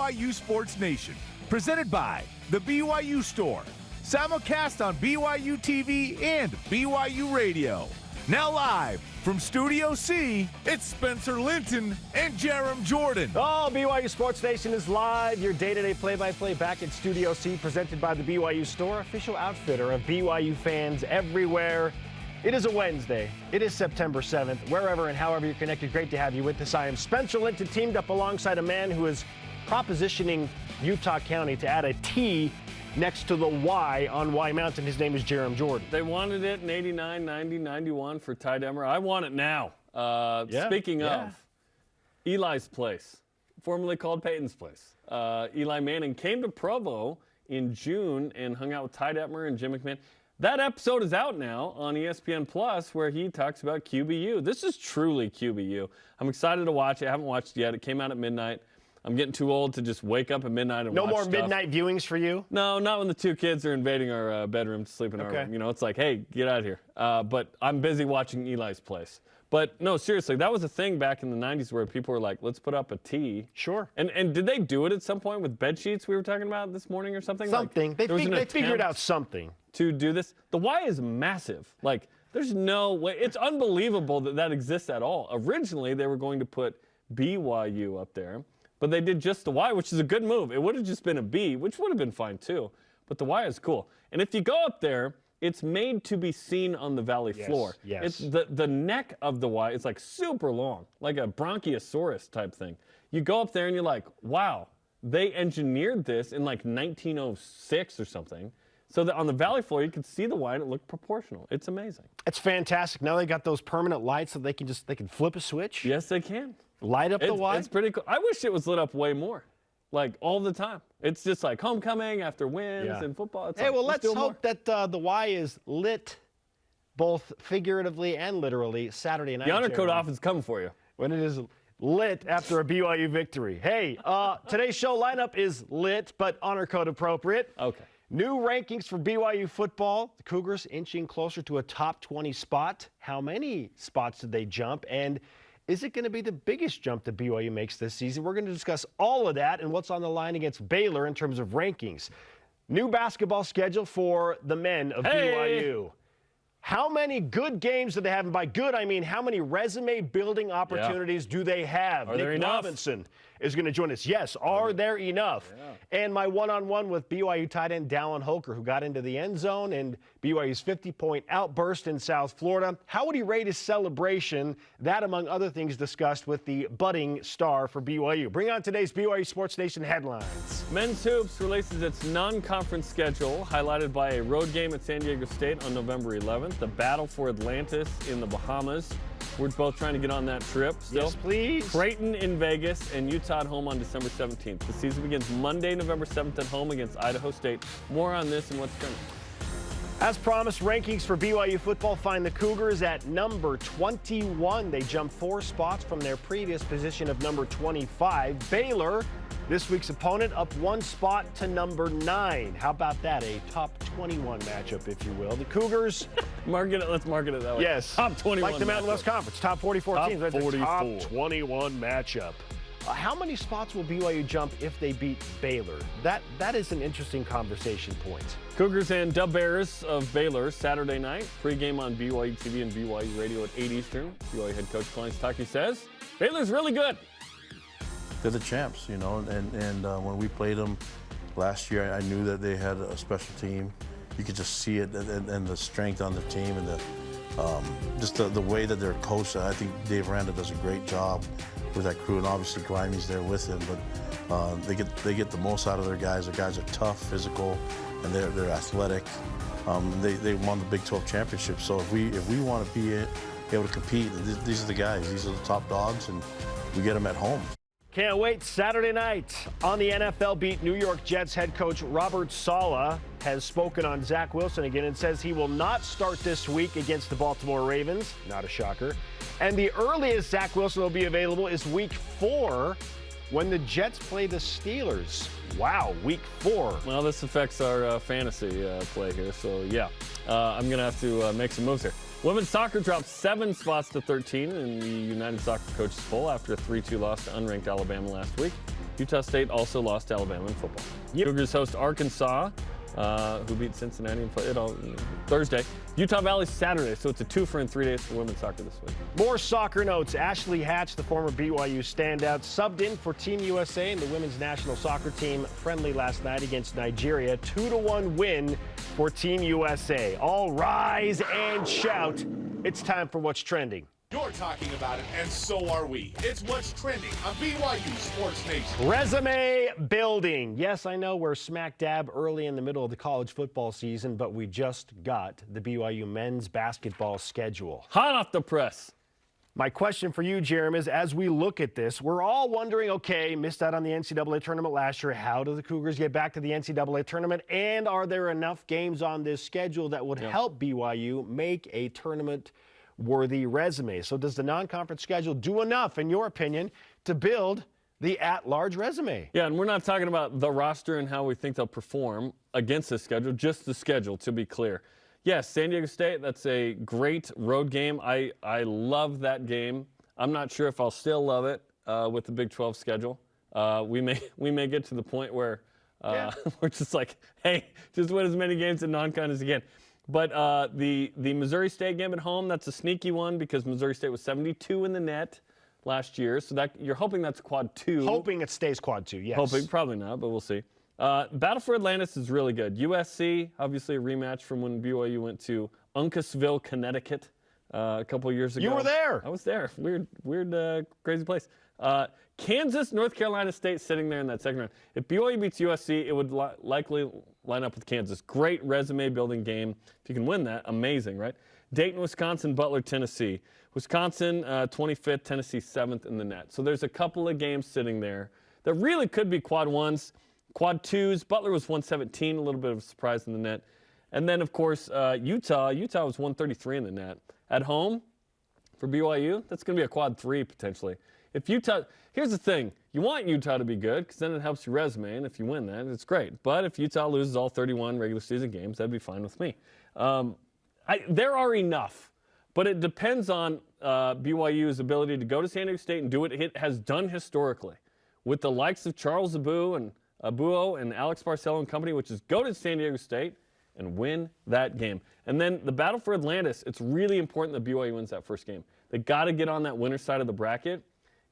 BYU Sports Nation, presented by the BYU Store. Simulcast on BYU TV and BYU Radio. Now live from Studio C, it's Spencer Linton and Jarom Jordan. Oh, BYU Sports Nation is live. Your day-to-day play-by-play back at Studio C, presented by the BYU Store, official outfitter of BYU fans everywhere. It is a Wednesday. It is September 7th. Wherever and however you're connected, great to have you with us. I am Spencer Linton, teamed up alongside a man who is propositioning Utah County to add a T next to the Y on Y Mountain. His name is Jarom Jordan. They wanted it in 89, 90, 91 for Ty Detmer. I want it now. Speaking of, Eli's place, formerly called Peyton's place. Eli Manning came to Provo in June and hung out with Ty Detmer and Jim McMahon. That episode is out now on ESPN Plus, where he talks about QBU. This is truly QBU. I'm excited to watch it. I haven't watched it yet. It came out at midnight. I'm getting too old to just wake up at midnight and watch No more stuff. midnight viewings for you? No, not when the two kids are invading our bedroom to sleep in our room. You know, it's like, hey, get out of here. But I'm busy watching Eli's place. But no, seriously, that was a thing back in the 90s where people were like, let's put up a T. Sure. And did they do it at some point with bed sheets we were talking about this morning or something? Something. Like, they figured out something. To do this. The Y is massive. Like, there's no way. It's unbelievable that that exists at all. Originally, they were going to put BYU up there, but they did just the Y, which is a good move. It would have just been a B, which would have been fine too. But the Y is cool. And if you go up there, it's made to be seen on the valley floor. Yes. It's the neck of the Y is like super long, like a bronchiosaurus type thing. You go up there and you're like, wow, they engineered this in like 1906 or something. So that on the valley floor, you could see the Y and it looked proportional. It's amazing. It's fantastic. Now they got those permanent lights so they can flip a switch. Yes, they can. Light up the Y. It's pretty cool. I wish it was lit up way more, like all the time. It's just like homecoming after wins and football. It's hey, like, well, let's hope more. that the Y is lit both figuratively and literally Saturday night. The honor code Jarom, office coming for you. when it is lit after a BYU victory. Hey, today's show lineup is lit, but honor code appropriate. Okay. New rankings for BYU football. The Cougars inching closer to a top 20 spot. How many spots did they jump? And is it going to be the biggest jump that BYU makes this season? We're going to discuss all of that and what's on the line against Baylor in terms of rankings. New basketball schedule for the men of BYU. How many good games do they have? And by good, I mean how many resume-building opportunities do they have? Are there Nick enough? Robinson is going to join us. Yes, are there enough? And my one-on-one with BYU tight end Dallin Holker, who got into the end zone and BYU's 50-point outburst in South Florida. How would he rate his celebration? That, among other things, discussed with the budding star for BYU. Bring on today's BYU Sports Nation headlines. Men's Hoops releases its non-conference schedule, highlighted by a road game at San Diego State on November 11th, the battle for Atlantis in the Bahamas. We're both trying to get on that trip still. Yes, please. Creighton in Vegas and Utah at home on December 17th. The season begins Monday, November 7th at home against Idaho State. More on this and what's trending. As promised, rankings for BYU football find the Cougars at number 21. They jumped 4 spots from their previous position of number 25. Baylor, this week's opponent, up 1 spot to number 9. How about that? A top 21 matchup, if you will. The Cougars. Let's market it that way. Yes. Top 21 Like the Mountain West Conference. Top 44 Top teams. That's 44. a top 21 matchup. How many spots will BYU jump if they beat Baylor? That is an interesting conversation point. Cougars and Dub Bears of Baylor Saturday night. Pregame on BYU TV and BYU Radio at 8 Eastern. BYU head coach Kalani Sitake says Baylor's really good. They're the champs, you know, and when we played them last year, I knew that they had a special team. You could just see it and the strength on the team and just the way that they're coached. I think Dave Aranda does a great job with that crew, and obviously Grimey's there with him. But they get the most out of their guys. Their guys are tough, physical, and they're athletic. They won the Big 12 championship. So if we want to be able to compete, these are the guys. These are the top dogs, and we get them at home. Can't wait. Saturday night on the NFL beat, New York Jets head coach Robert Saleh has spoken on Zach Wilson again and says he will not start this week against the Baltimore Ravens. Not a shocker. And the earliest Zach Wilson will be available is week 4 when the Jets play the Steelers. Wow, week 4. Well, this affects our fantasy play here, so yeah. I'm going to have to make some moves here. Women's soccer dropped 7 spots to 13 in the United Soccer Coaches Poll after a 3-2 loss to unranked Alabama last week. Utah State also lost to Alabama in football. Yep. Cougars host Arkansas, who beat Cincinnati Thursday. Utah Valley Saturday, so it's a twofer in 3 days for women's soccer this week. More soccer notes. Ashley Hatch, the former BYU standout, subbed in for Team USA in the women's national soccer team friendly last night against Nigeria. 2-1 win for Team USA. All rise and shout. It's time for What's Trending. You're talking about it, and so are we. It's What's Trending on BYU Sports Nation. Resume building. Yes, I know we're smack dab early in the middle of the college football season, but we just got the BYU men's basketball schedule. Hot off the press. My question for you, Jarom, is as we look at this, we're all wondering, okay, missed out on the NCAA tournament last year. How do the Cougars get back to the NCAA tournament? And are there enough games on this schedule that would help BYU make a tournament-worthy resume? So does the non-conference schedule do enough, in your opinion, to build the at-large resume? Yeah, and we're not talking about the roster and how we think they'll perform against the schedule, just the schedule, to be clear. Yes, San Diego State, that's a great road game. I love that game. I'm not sure if I'll still love it with the Big 12 schedule. We may get to the point where we're just like, hey, just win as many games in non-con as you can. But the Missouri State game at home, that's a sneaky one because Missouri State was 72 in the net last year. So that you're hoping that's quad 2. Hoping it stays quad 2, yes. Hoping, probably not, but we'll see. Battle for Atlantis is really good. USC, obviously a rematch from when BYU went to Uncasville, Connecticut a couple of years ago. You were there. I was there. Weird, crazy place. Kansas, North Carolina State sitting there in that second round. If BYU beats USC, it would likely line up with Kansas. Great resume-building game. If you can win that, amazing, right? Dayton, Wisconsin, Butler, Tennessee. Wisconsin, 25th, Tennessee, 7th in the net. So there's a couple of games sitting there that really could be quad 1s. Quad 2s, Butler was 117, a little bit of a surprise in the net. And then, of course, Utah was 133 in the net. At home, for BYU, that's going to be a quad 3 potentially. If Utah, here's the thing, you want Utah to be good because then it helps your resume, and if you win that, it's great. But if Utah loses all 31 regular season games, that'd be fine with me. There are enough, but it depends on BYU's ability to go to San Diego State and do what it has done historically with the likes of Charles Abuo and Alex Barcelo and company, which is go to San Diego State and win that game. And then the battle for Atlantis, it's really important that BYU wins that first game. They got to get on that winner's side of the bracket,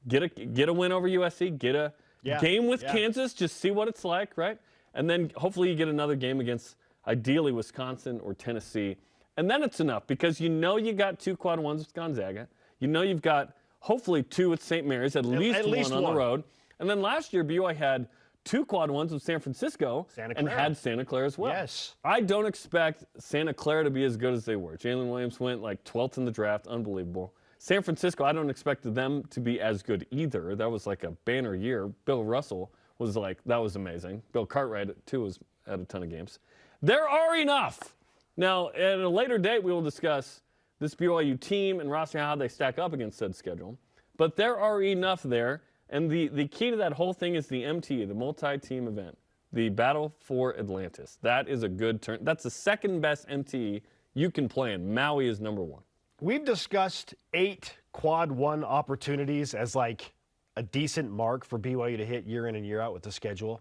get a win over USC, get a game with Kansas, just see what it's like, right? And then hopefully you get another game against, ideally, Wisconsin or Tennessee. And then it's enough because you got 2 quad 1s with Gonzaga. You know you've got hopefully 2 with St. Mary's, at least one on the road. And then last year, BYU had 2 quad 1s with San Francisco and had Santa Clara as well. Yes. I don't expect Santa Clara to be as good as they were. Jalen Williams went like 12th in the draft. Unbelievable. San Francisco, I don't expect them to be as good either. That was like a banner year. Bill Russell was like, that was amazing. Bill Cartwright, too, was at a ton of games. There are enough. Now, at a later date, we will discuss this BYU team and roster, how they stack up against said schedule. But there are enough there. And the key to that whole thing is the MTE, the multi-team event, the Battle for Atlantis. That is a good turn. That's the second best MTE you can play in. Maui is number 1. We've discussed 8 quad 1 opportunities as like a decent mark for BYU to hit year in and year out with the schedule.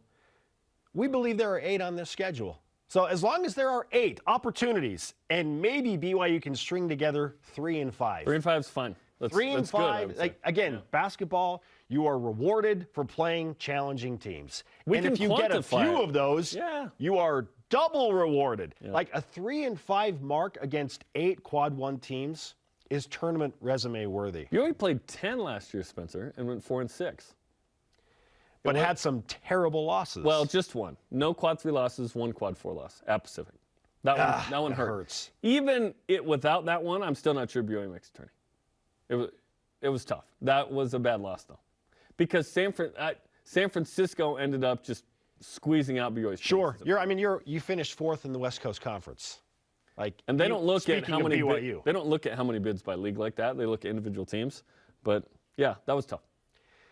We believe there are 8 on this schedule. So as long as there are 8 opportunities, and maybe BYU can string together 3 and 5. 3 and 5 is fine. 3 and 5, good, basketball, you are rewarded for playing challenging teams. And if you get a few of those, you are double rewarded. Yeah. Like a 3 and 5 mark against 8 quad 1 teams is tournament resume worthy. You only played 10 last year, Spencer, and went 4 and 6. But had some terrible losses. Well, just one. No quad 3 losses, 1 quad 4 loss at Pacific. That one hurts. Even without that one, I'm still not sure BYU makes a tourney. It was tough. That was a bad loss, though. Because San Francisco ended up just squeezing out BYU's. Sure. You finished 4th in the West Coast Conference. And they don't look at how many they don't look at how many bids by league like that. They look at individual teams. But yeah, that was tough.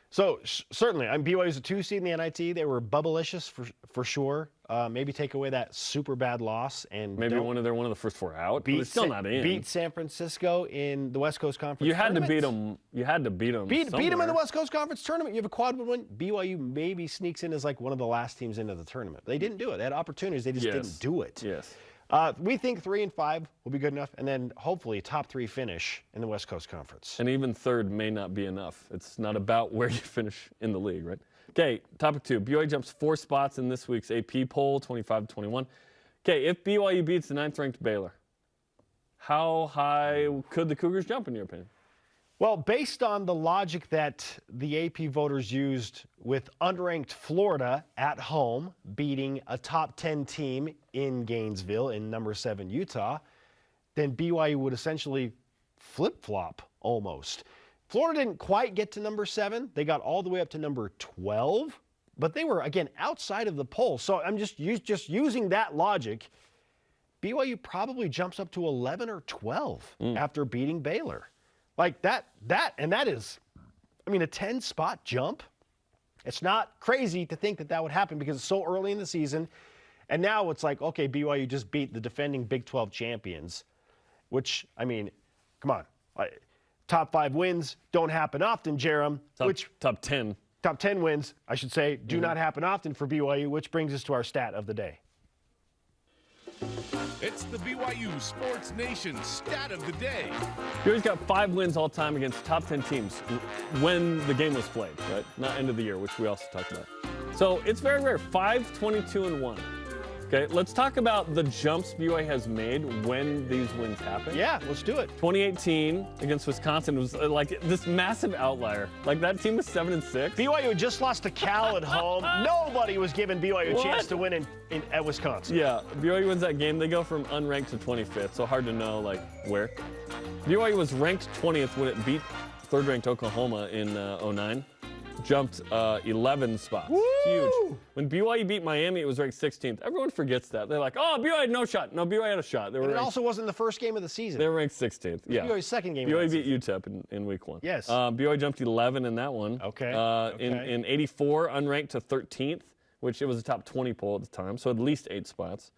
So certainly, BYU's a 2 seed in the NIT. They were bubblicious for sure. Maybe take away that super bad loss and maybe they're one of the first 4 out. But it's still not in. Beat San Francisco in the West Coast Conference. You had tournament. to beat them. You had to beat them. Beat them in the West Coast Conference tournament. You have a quad win. BYU maybe sneaks in as like one of the last teams into the tournament. They didn't do it. They had opportunities. They just didn't do it. Yes. We think 3 and 5 will be good enough, and then hopefully top 3 finish in the West Coast Conference. And even third may not be enough. It's not about where you finish in the league, right? Okay, topic 2. BYU jumps 4 spots in this week's AP poll, 25-21. Okay, if BYU beats the 9th-ranked Baylor, how high could the Cougars jump in your opinion? Well, based on the logic that the AP voters used with unranked Florida at home beating a top 10 team in Gainesville in number 7 Utah, then BYU would essentially flip-flop almost. Florida didn't quite get to number 7. They got all the way up to number 12, but they were, again, outside of the poll. So I'm just using that logic. BYU probably jumps up to 11 or 12 after beating Baylor. Like that is, I mean, a 10-spot jump. It's not crazy to think that would happen because it's so early in the season. And now it's like, okay, BYU just beat the defending Big 12 champions, which, I mean, come on. Top 5 wins don't happen often, Jarom. Top 10. Top 10 wins, I should say, do not happen often for BYU, which brings us to our stat of the day. It's the BYU Sports Nation stat of the day. BYU's got 5 wins all time against top 10 teams when the game was played, right? Not end of the year, which we also talked about. So it's very rare. 5, 22, and 1. Okay, let's talk about the jumps BYU has made when these wins happen. Yeah, let's do it. 2018 against Wisconsin was like this massive outlier. Like that team was 7-6. BYU had just lost to Cal at home. Nobody was giving BYU a chance to win at Wisconsin. Yeah, BYU wins that game. They go from unranked to 25th, so hard to know like where. BYU was ranked 20th when it beat third-ranked Oklahoma in 09. Jumped 11 spots. Woo! Huge. When BYU beat Miami, it was ranked 16th. Everyone forgets that. They're like, oh, BYU had no shot. No, BYU had a shot. And it also wasn't the first game of the season. They were ranked 16th. Yeah. BYU's second game. BYU beat UTEP in week 1. Yes. BYU jumped 11 in that one. Okay. In 84, unranked to 13th, which it was a top 20 poll at the time, so at least 8 spots.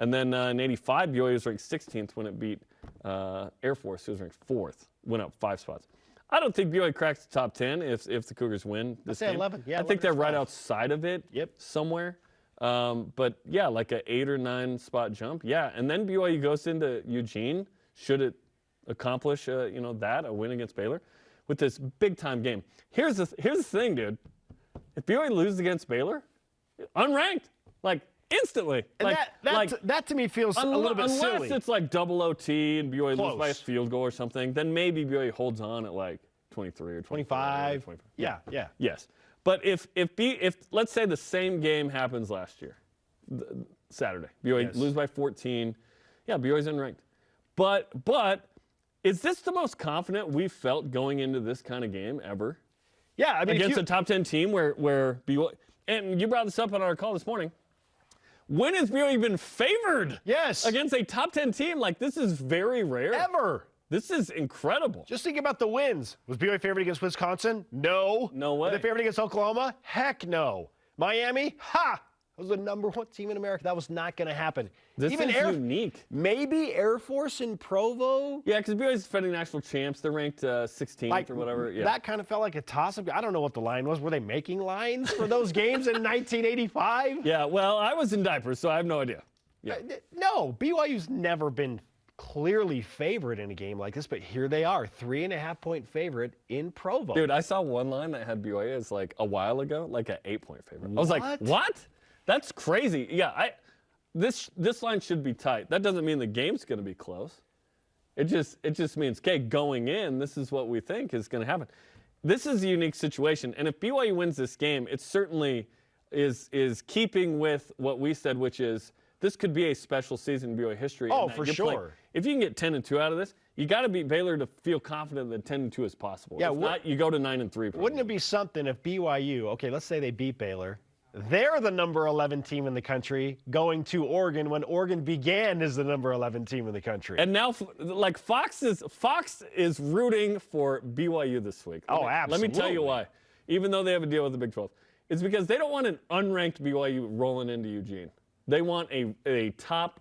And then in 85, BYU was ranked 16th when it beat Air Force, who was ranked 4th. Went up 5 spots. I don't think BYU cracks the top 10 if the Cougars win this game. 11. Yeah, I think they're right outside of it somewhere. But, yeah, like an 8 or 9 spot jump. Yeah, and then BYU goes into Eugene, should it accomplish, a win against Baylor, with this big-time game. Here's the thing, dude. If BYU loses against Baylor, unranked, like, instantly. And that to me feels a little bit silly. Unless it's like double OT and BYU loses by a field goal or something, then maybe BYU holds on at like 23 or 25. Yeah. Yes. But if let's say the same game happens last year, Saturday, BYU lose by 14, yeah, BYU's unranked. But is this the most confident we've felt going into this kind of game ever? Yeah, I mean, against a top 10 team where BYU, and you brought this up on our call this morning. When has BYU been favored? Yes. Against a top 10 team? Like, this is very rare. Ever. This is incredible. Just think about the wins. Was BYU favored against Wisconsin? No. No way. Were they favored against Oklahoma? Heck no. Miami? Ha! That was the number 1 team in America. That was not going to happen. This is unique. Maybe Air Force in Provo? Yeah, because BYU's defending national champs. They're ranked 16th or whatever. Yeah. That kind of felt like a toss-up. I don't know what the line was. Were they making lines for those games in 1985? Yeah, well, I was in diapers, so I have no idea. Yeah. No, BYU's never been clearly favored in a game like this, but here they are, 3.5-point favorite in Provo. Dude, I saw one line that had BYU as like a while ago, like an 8-point favorite. I was like, what? That's crazy. Yeah, this line should be tight. That doesn't mean the game's going to be close. It just means, okay, going in, this is what we think is going to happen. This is a unique situation, and if BYU wins this game, it certainly is keeping with what we said, which is this could be a special season in BYU history. Oh, for sure. If you can get 10-2 out of this, you got to beat Baylor to feel confident that 10-2 is possible. Yeah, if not, you go to 9-3. Probably. Wouldn't it be something if BYU, okay, let's say they beat Baylor, they're the number 11 team in the country going to Oregon when Oregon began as the number 11 team in the country. And now, like, Fox is rooting for BYU this week. Absolutely. Let me tell you why. even though they have a deal with the Big 12, it's because they don't want an unranked BYU rolling into Eugene. They want a top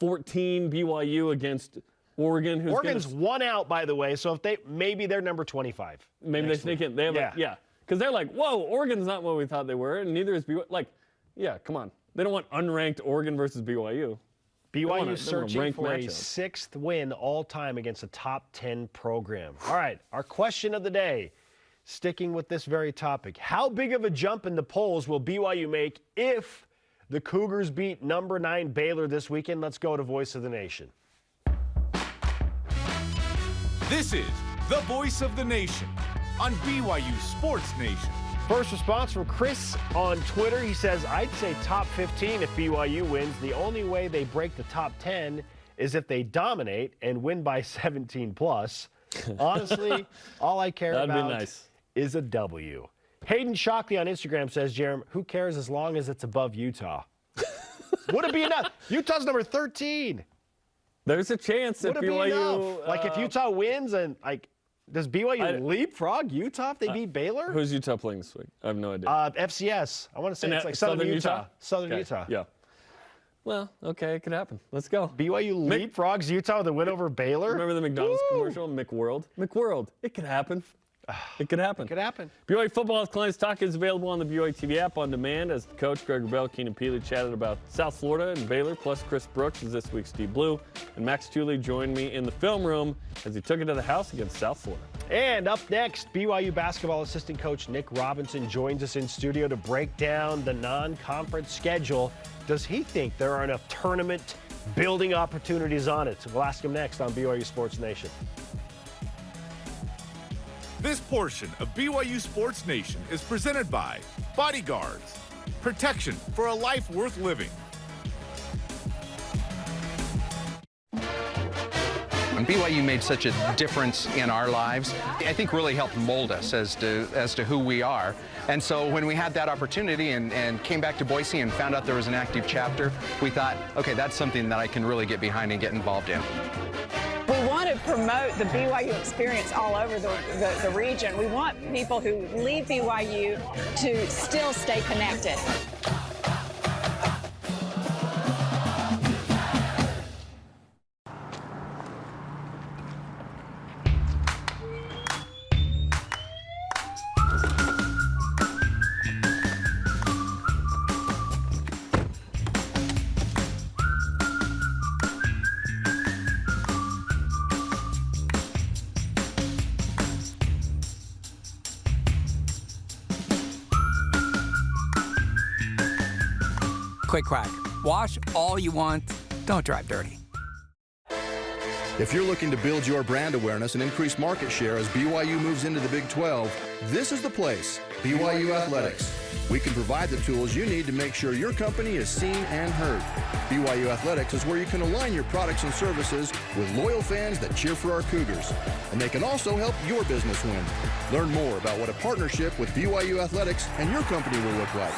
14 BYU against Oregon. Oregon's one out, by the way, so if maybe they're number 25. Maybe they sneak in. They have because they're like, whoa, Oregon's not what we thought they were, and neither is BYU. Like, yeah, come on. They don't want unranked Oregon versus BYU. BYU searching for a 6th win all-time against a top 10 program. All right, our question of the day, sticking with this very topic. How big of a jump in the polls will BYU make if the Cougars beat number 9 Baylor this weekend? Let's go to Voice of the Nation. This is the Voice of the Nation on BYU Sports Nation. First response from Chris on Twitter. He says, I'd say top 15 if BYU wins. The only way they break the top 10 is if they dominate and win by 17 plus. Honestly, all I care about is a W. Hayden Shockley on Instagram says, Jarom, who cares as long as it's above Utah? Would it be enough? Utah's number 13. There's a chance that BYU... Like, if Utah wins and, like, does BYU leapfrog Utah if they beat Baylor? Who's Utah playing this week? I have no idea. FCS. I want to say it's like Southern Utah. Southern Utah. Yeah. Well, okay, it could happen. Let's go. BYU leapfrogs Utah with a win over Baylor? Remember the McDonald's commercial, McWorld? McWorld. It could happen. It could happen. It could happen. BYU Football Clients Talk is available on the BYU TV app on demand as Coach Greg Wrubell, Keenan Peely chatted about South Florida and Baylor, plus Chris Brooks is this week's Steve Blue. And Max Tooley joined me in the film room as he took it to the house against South Florida. And up next, BYU basketball assistant coach Nick Robinson joins us in studio to break down the non-conference schedule. Does he think there are enough tournament building opportunities on it? We'll ask him next on BYU Sports Nation. This portion of BYU Sports Nation is presented by Bodyguards, protection for a life worth living. And BYU made such a difference in our lives, I think really helped mold us as to who we are. And so when we had that opportunity and came back to Boise and found out there was an active chapter, we thought, okay, that's something that I can really get behind and get involved in. We want to promote the BYU experience all over the region. We want people who leave BYU to still stay connected. Quick crack. Wash all you want. Don't drive dirty. If you're looking to build your brand awareness and increase market share as BYU moves into the Big 12, this is the place, BYU Athletics. We can provide the tools you need to make sure your company is seen and heard. BYU Athletics is where you can align your products and services with loyal fans that cheer for our Cougars. And they can also help your business win. Learn more about what a partnership with BYU Athletics and your company will look like.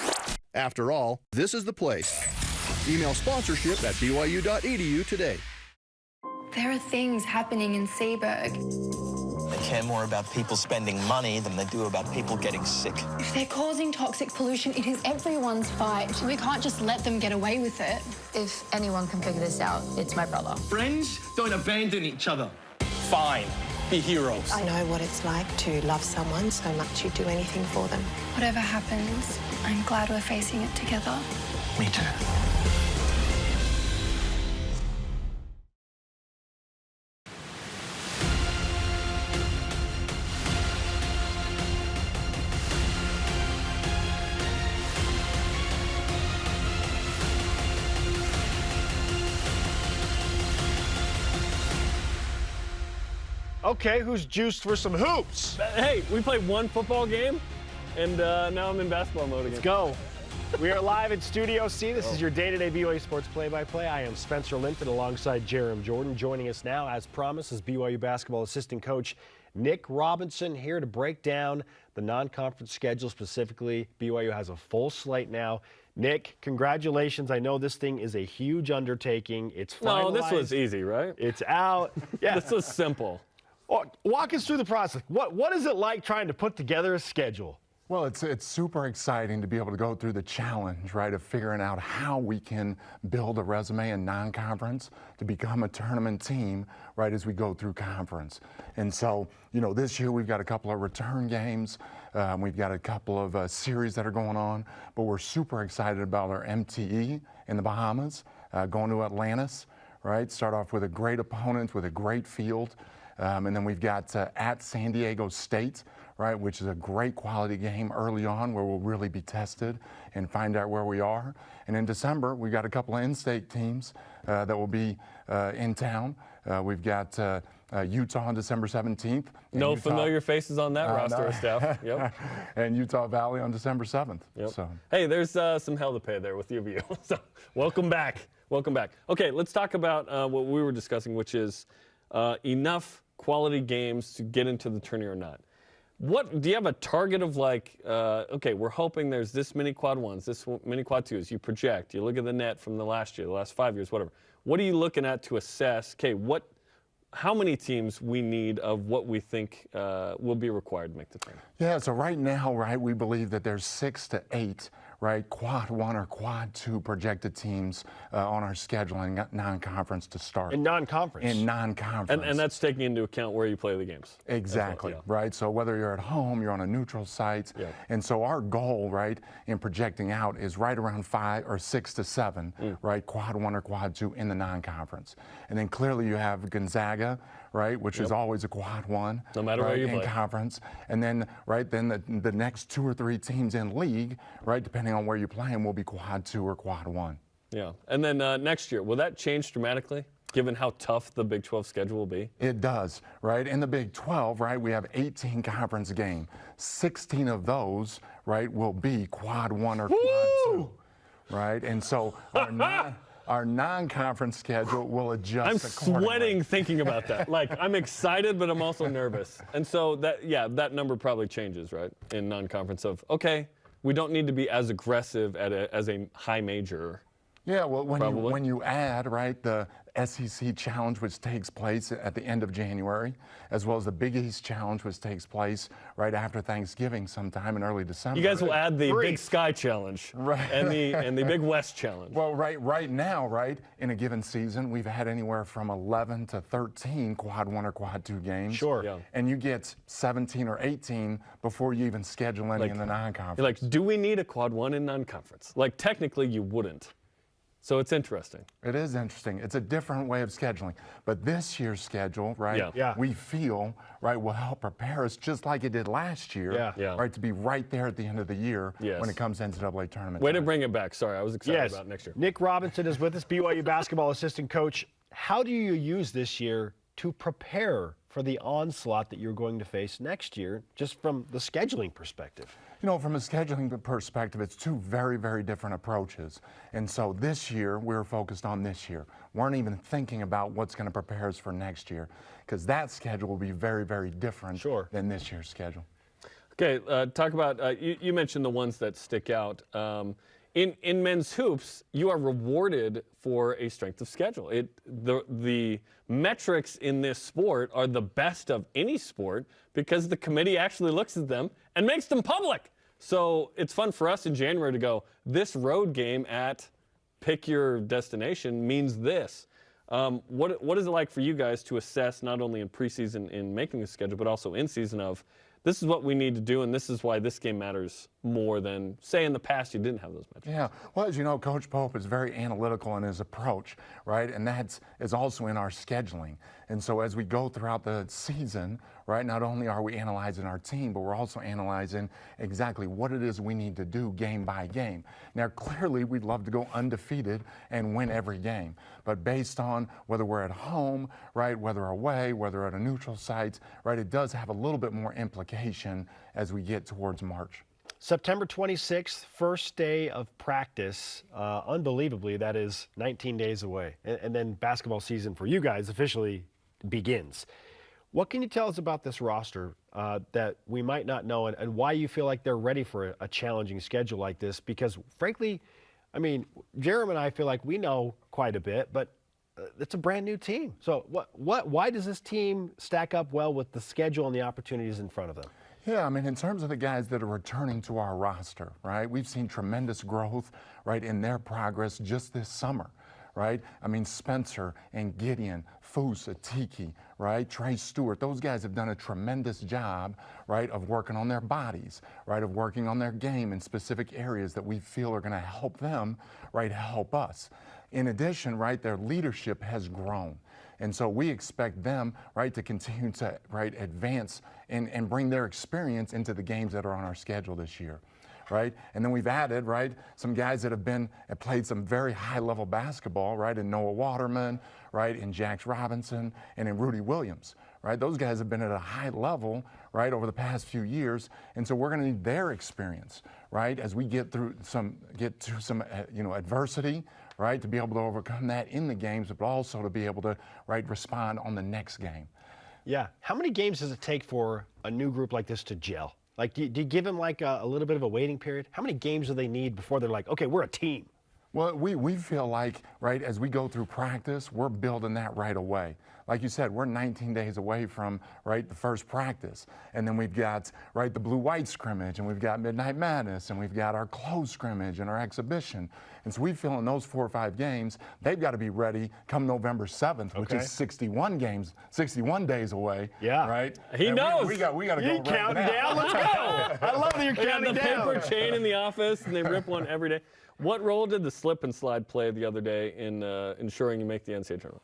After all, this is the place. Email sponsorship at byu.edu today. There are things happening in Seaburg. They care more about people spending money than they do about people getting sick. If they're causing toxic pollution, it is everyone's fight. We can't just let them get away with it. If anyone can figure this out, it's my brother. Friends don't abandon each other. Fine. Be heroes. I know what it's like to love someone so much you'd do anything for them. Whatever happens, I'm glad we're facing it together. Me too. Okay, who's juiced for some hoops? Hey, we played one football game, and now I'm in basketball mode again. Let's go. We are live in Studio C. This is your day-to-day BYU Sports play-by-play. I am Spencer Linton alongside Jarom Jordan. Joining us now, as promised, is BYU basketball assistant coach Nick Robinson, here to break down the non-conference schedule specifically. BYU has a full slate now. Nick, congratulations. I know this thing is a huge undertaking. It's finalized. No, this was easy, right? It's out. Yeah. This was simple. Walk us through the process. What is it like trying to put together a schedule? Well, it's super exciting to be able to go through the challenge, right, of figuring out how we can build a resume in non-conference to become a tournament team, right, as we go through conference. And so, this year we've got a couple of return games. We've got a couple of series that are going on, but we're super excited about our MTE in the Bahamas, going to Atlantis, right, start off with a great opponent with a great field. And then we've got at San Diego State, right, which is a great quality game early on where we'll really be tested and find out where we are. And in December, we've got a couple of in-state teams that will be in town. We've got Utah on December 17th. No familiar faces on that roster of staff. Yep. And Utah Valley on December 7th. Yep. So. Hey, there's some hell to pay there with U of U. So welcome back. Welcome back. Okay, let's talk about what we were discussing, which is enough quality games to get into the tourney or not. What do you have a target of, like, okay, we're hoping there's this many quad ones, this many quad twos. You project, you look at the net from the last year, the last 5 years, whatever. What are you looking at to assess, okay, how many teams we need of what we think will be required to make the tournament? Yeah, so right now, right, we believe that there's 6 to 8, right, quad 1 or quad 2 projected teams on our schedule in non-conference to start. In non-conference? In non-conference. And that's taking into account where you play the games. Exactly, well, yeah. Right? So whether you're at home, you're on a neutral site. Yeah. And so our goal, right, in projecting out is right around 5 or 6 to 7, right, quad 1 or quad 2 in the non-conference. And then clearly you have Gonzaga, right, which is always a quad 1. No matter where you play. In conference. And then, right, then the next 2 or 3 teams in league, right, depending on where you play them, will be quad 2 or quad 1. Yeah. And then next year, will that change dramatically, given how tough the Big 12 schedule will be? It does, right? In the Big 12, right, we have 18 conference games. 16 of those, right, will be quad 1 or quad 2, right? And so our non-conference schedule will adjust accordingly. I'm sweating thinking about that. Like, I'm excited, but I'm also nervous. And so that number probably changes, right, in non-conference of, okay, we don't need to be as aggressive as a high major. Yeah, well, when you add, right, the SEC Challenge, which takes place at the end of January, as well as the Big East Challenge, which takes place right after Thanksgiving sometime in early December. You guys will add the Big Sky Challenge, right, and the Big West Challenge. Well, right now, right, in a given season, we've had anywhere from 11 to 13 quad 1 or quad 2 games. Sure. Yeah. And you get 17 or 18 before you even schedule any in the non-conference. You're like, do we need a quad 1 in non-conference? Like, technically, you wouldn't. So it's interesting. It is interesting. It's a different way of scheduling. But this year's schedule, right, we feel, right, will help prepare us just like it did last year, right, to be right there at the end of the year when it comes to NCAA tournament. Way to bring it back. Sorry, I was excited about next year. Nick Robinson is with us, BYU basketball assistant coach. How do you use this year to prepare for the onslaught that you're going to face next year, just from the scheduling perspective? You know, from a scheduling perspective, it's 2 very, very different approaches. And so this year, we're focused on this year. We weren't even thinking about what's going to prepare us for next year, because that schedule will be very, very different than this year's schedule. Okay, talk about, you mentioned the ones that stick out. In men's hoops, you are rewarded for a strength of schedule. The metrics in this sport are the best of any sport because the committee actually looks at them and makes them public. So it's fun for us in January to go, this road game at pick your destination means this. What is it like for you guys to assess not only in preseason in making the schedule, but also in season of this is what we need to do, and this is why this game matters more than, say, in the past you didn't have those metrics? Yeah. Well, as you know, Coach Pope is very analytical in his approach, right? And that is also in our scheduling. And so as we go throughout the season, right, not only are we analyzing our team, but we're also analyzing exactly what it is we need to do game by game. Now, clearly, we'd love to go undefeated and win every game. But based on whether we're at home, right, whether away, whether at a neutral site, right, it does have a little bit more implication as we get towards March. September 26th, first day of practice. Unbelievably, that is 19 days away. And then basketball season for you guys officially begins. What can you tell us about this roster that we might not know and why you feel like they're ready for a challenging schedule like this? Because, frankly, I mean, Jarom and I feel like we know quite a bit, but it's a brand new team. So why does this team stack up well with the schedule and the opportunities in front of them? Yeah, I mean, in terms of the guys that are returning to our roster, right, we've seen tremendous growth, right, in their progress just this summer, right? I mean, Spencer and Gideon, Foose, Atiki, right, Trey Stewart, those guys have done a tremendous job, right, of working on their bodies, right, of working on their game in specific areas that we feel are going to help them, right, help us. In addition, right, their leadership has grown. And so we expect them, right, to continue to, right, advance and bring their experience into the games that are on our schedule this year, right? And then we've added, right, some guys that have played some very high-level basketball, right, in Noah Waterman, right, in Jax Robinson, and in Rudy Williams, right? Those guys have been at a high level, right, over the past few years, and so we're going to need their experience, right, as we get through some adversity, right, to be able to overcome that in the games, but also to be able to, right, respond on the next game. Yeah. How many games does it take for a new group like this to gel? Like, do you give them like a little bit of a waiting period? How many games do they need before they're like, okay, we're a team? Well, we feel like, right, as we go through practice, we're building that right away. Like you said, we're 19 days away from, right, the first practice. And then we've got, right, the blue-white scrimmage, and we've got Midnight Madness, and we've got our closed scrimmage and our exhibition. And so we feel in those 4 or 5 games, they've got to be ready come November 7th, which is 61 days away. Yeah. Right? He knows. We got to go right counting now. down. Let's go. I love that you're counting the down. paper chain in the office, and they rip one every day. What role did the slip and slide play the other day in ensuring you make the NCAA tournament?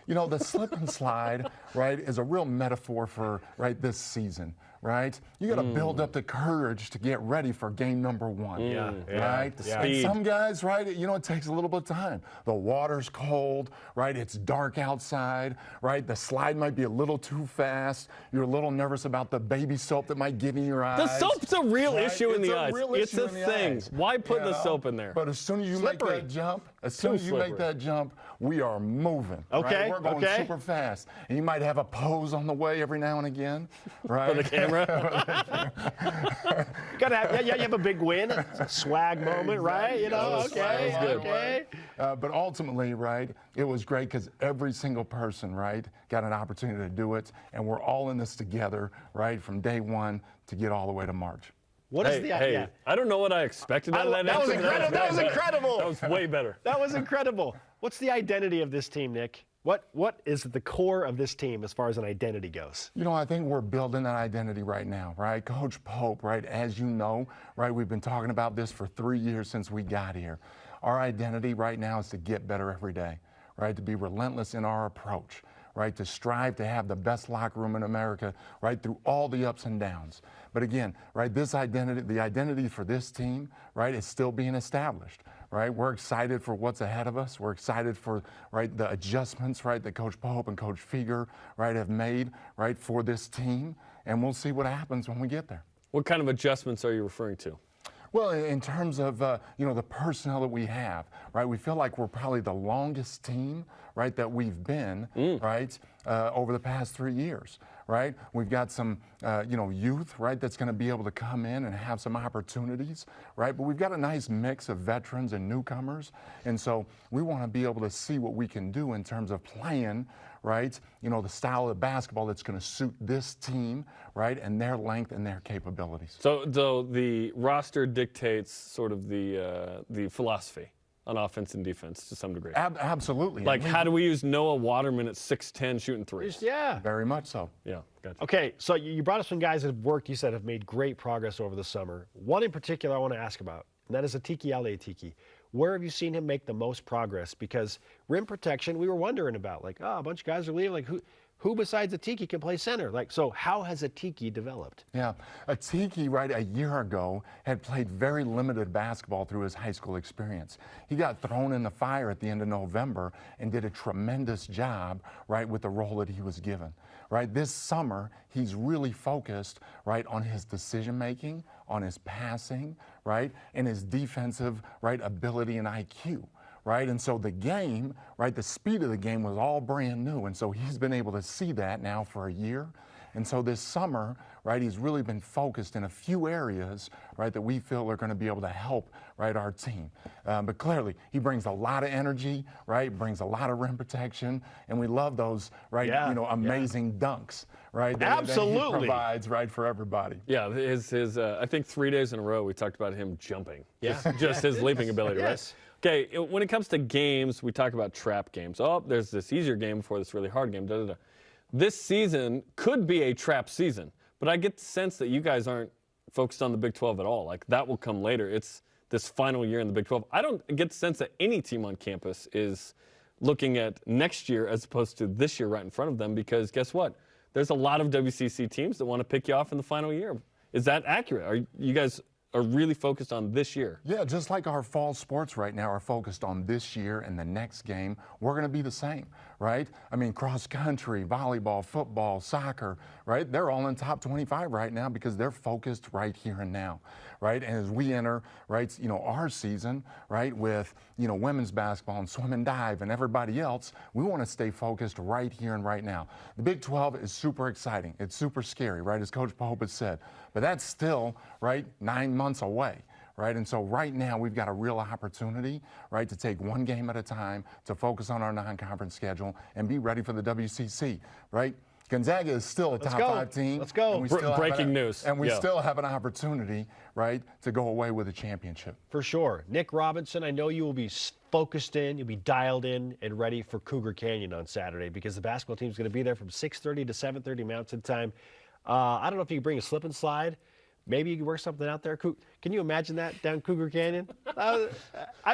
You know, the slip and slide, right, is a real metaphor for, right, this season, right? You got to build up the courage to get ready for game number 1. Right? And some guys, right, you know, it takes a little bit of time. The water's cold, right? It's dark outside, right? The slide might be a little too fast. You're a little nervous about the baby soap that might get in your eyes. The soap's a real issue in the eyes. It's a thing. Eyes. Why put the soap in there? But as soon as you make that jump, we are moving. Okay. Right? We're going super fast. And you might have a pose on the way every now and again, right? For the camera. You have a big win, it's a swag moment, right? You know, okay. But ultimately, right, it was great because every single person, right, got an opportunity to do it, and we're all in this together, right, from day 1 to get all the way to March. What is the idea? I don't know what I expected out of that. That was incredible. That was incredible. That was way better. That was incredible. What's the identity of this team, Nick? What is at the core of this team as far as an identity goes? You know, I think we're building that identity right now, right? Coach Pope, right, as you know, right, we've been talking about this for 3 years since we got here. Our identity right now is to get better every day, right, to be relentless in our approach, right, to strive to have the best locker room in America, right, through all the ups and downs. But again, right, this identity, the identity for this team, right, is still being established. Right, we're excited for what's ahead of us. We're excited for, right, the adjustments, right, that Coach Pope and Coach Feger, right, have made, right, for this team, and we'll see what happens when we get there. What kind of adjustments are you referring to? Well, in terms of, you know, the personnel that we have, right, we feel like we're probably the longest team, right, that we've been, right, over the past 3 years, right? We've got some, you know, youth, right, that's going to be able to come in and have some opportunities, right? But we've got a nice mix of veterans and newcomers, and so we want to be able to see what we can do in terms of playing, right, you know, the style of basketball that's going to suit this team, right, and their length and their capabilities. So the roster dictates sort of the philosophy on offense and defense to some degree. Absolutely. Like, how do we use Noah Waterman at 6'10" shooting threes? Yeah. Very much so. Yeah, gotcha. Okay, so you brought up some guys that have worked, you said, have made great progress over the summer. One in particular I want to ask about, and that is Atiki Aleatiki. Where have you seen him make the most progress? Because rim protection, we were wondering about, like, a bunch of guys are leaving. Like, who besides Atiki can play center? Like, so how has Atiki developed? Yeah, Atiki, right, a year ago had played very limited basketball through his high school experience. He got thrown in the fire at the end of November and did a tremendous job, right, with the role that he was given. Right, this summer, he's really focused, right, on his decision-making, on his passing, right, and his defensive, right, ability and IQ. Right, and so the game, right, the speed of the game was all brand new, and so he's been able to see that now for a year. And so this summer, right, he's really been focused in a few areas, right, that we feel are going to be able to help, right, our team. But clearly, he brings a lot of energy, right, brings a lot of rim protection, and we love those, right, amazing dunks, right, that he provides, right, for everybody. Yeah, his I think 3 days in a row we talked about him jumping. Yeah. Just his leaping ability, right? Okay, when it comes to games, we talk about trap games. Oh, there's this easier game before this really hard game. This season could be a trap season, but I get the sense that you guys aren't focused on the Big 12 at all. Like, that will come later. It's this final year in the Big 12. I don't get the sense that any team on campus is looking at next year as opposed to this year right in front of them, because guess what? There's a lot of WCC teams that want to pick you off in the final year. Is that accurate? Are you guys are really focused on this year? Yeah, just like our fall sports right now are focused on this year and the next game, we're going to be the same, right? I mean, cross country, volleyball, football, soccer, right? They're all in top 25 right now because they're focused right here and now, right? And as we enter, right, our season, right, with, women's basketball and swim and dive and everybody else, we want to stay focused right here and right now. The Big 12 is super exciting. It's super scary, right, as Coach Pope has said. But that's still, right, 9 months away, right? And so right now we've got a real opportunity, right, to take one game at a time, to focus on our non-conference schedule and be ready for the WCC, right? Gonzaga is still a top 5 team. Let's go. Breaking news. And we still have an opportunity, right, to go away with a championship. For sure. Nick Robinson, I know you will be focused in, you'll be dialed in and ready for Cougar Canyon on Saturday because the basketball team is going to be there from 6:30 to 7:30 Mountain Time. I don't know if you can bring a slip and slide. Maybe you can work something out there. Can you imagine that down Cougar Canyon? I'm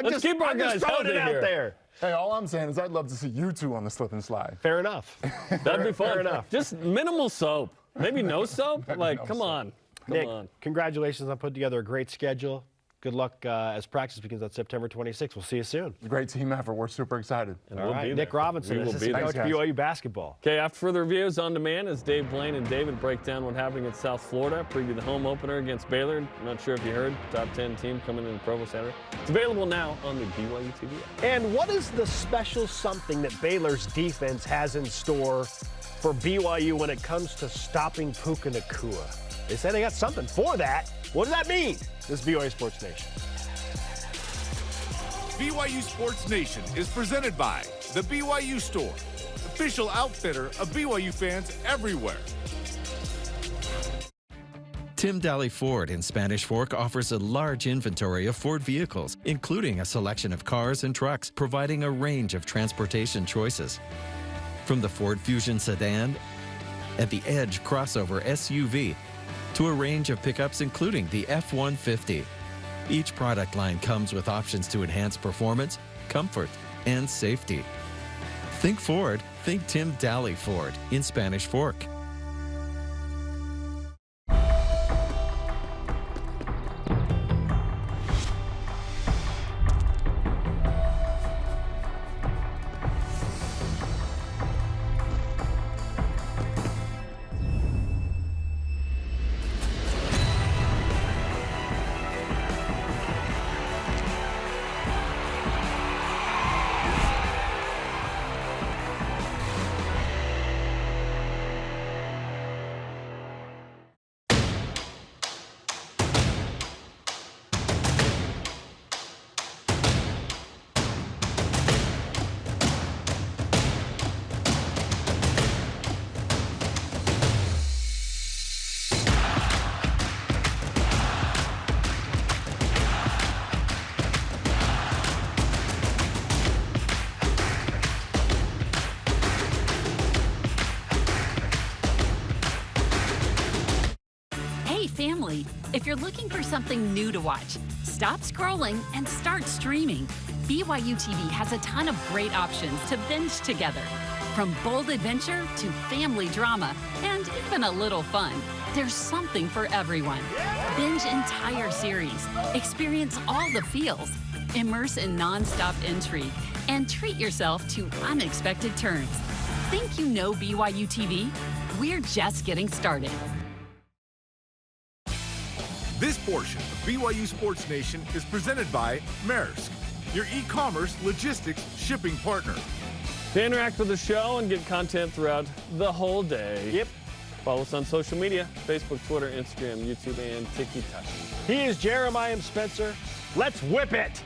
just throwing it out there. Hey, all I'm saying is I'd love to see you two on the slip and slide. Fair enough. That'd be fun. Fair enough. Just minimal soap. Maybe no soap? Like, come on. Nick, congratulations on putting together a great schedule. Good luck as practice begins on September 26th. We'll see you soon. Great team effort. We're super excited. And all right, Nick Robinson, assistant coach BYU basketball. Okay, after further reviews on demand, as Dave Blaine and David break down what's happening in South Florida, preview the home opener against Baylor. I'm not sure if you heard, top 10 team coming in Provo Saturday. It's available now on the BYU TV app. And what is the special something that Baylor's defense has in store for BYU when it comes to stopping Puka Nacua? They say they got something for that. What does that mean? This is BYU Sports Nation. BYU Sports Nation is presented by the BYU Store, official outfitter of BYU fans everywhere. Tim Daly Ford in Spanish Fork offers a large inventory of Ford vehicles, including a selection of cars and trucks, providing a range of transportation choices. From the Ford Fusion sedan and the Edge crossover SUV to a range of pickups including the F-150. Each product line comes with options to enhance performance, comfort, and safety. Think Ford, think Tim Daly Ford in Spanish Fork. Family, if you're looking for something new to watch, stop scrolling and start streaming. BYU TV has a ton of great options to binge together. From bold adventure to family drama and even a little fun, there's something for everyone. Binge entire series, experience all the feels, immerse in non-stop intrigue, and treat yourself to unexpected turns. Think you know BYU TV? We're just getting started. This portion of BYU Sports Nation is presented by Maersk, your e-commerce logistics shipping partner. To interact with the show and get content throughout the whole day. Yep. Follow us on social media, Facebook, Twitter, Instagram, YouTube, and TikTok. He is Jarom. I am Spencer. Let's whip it.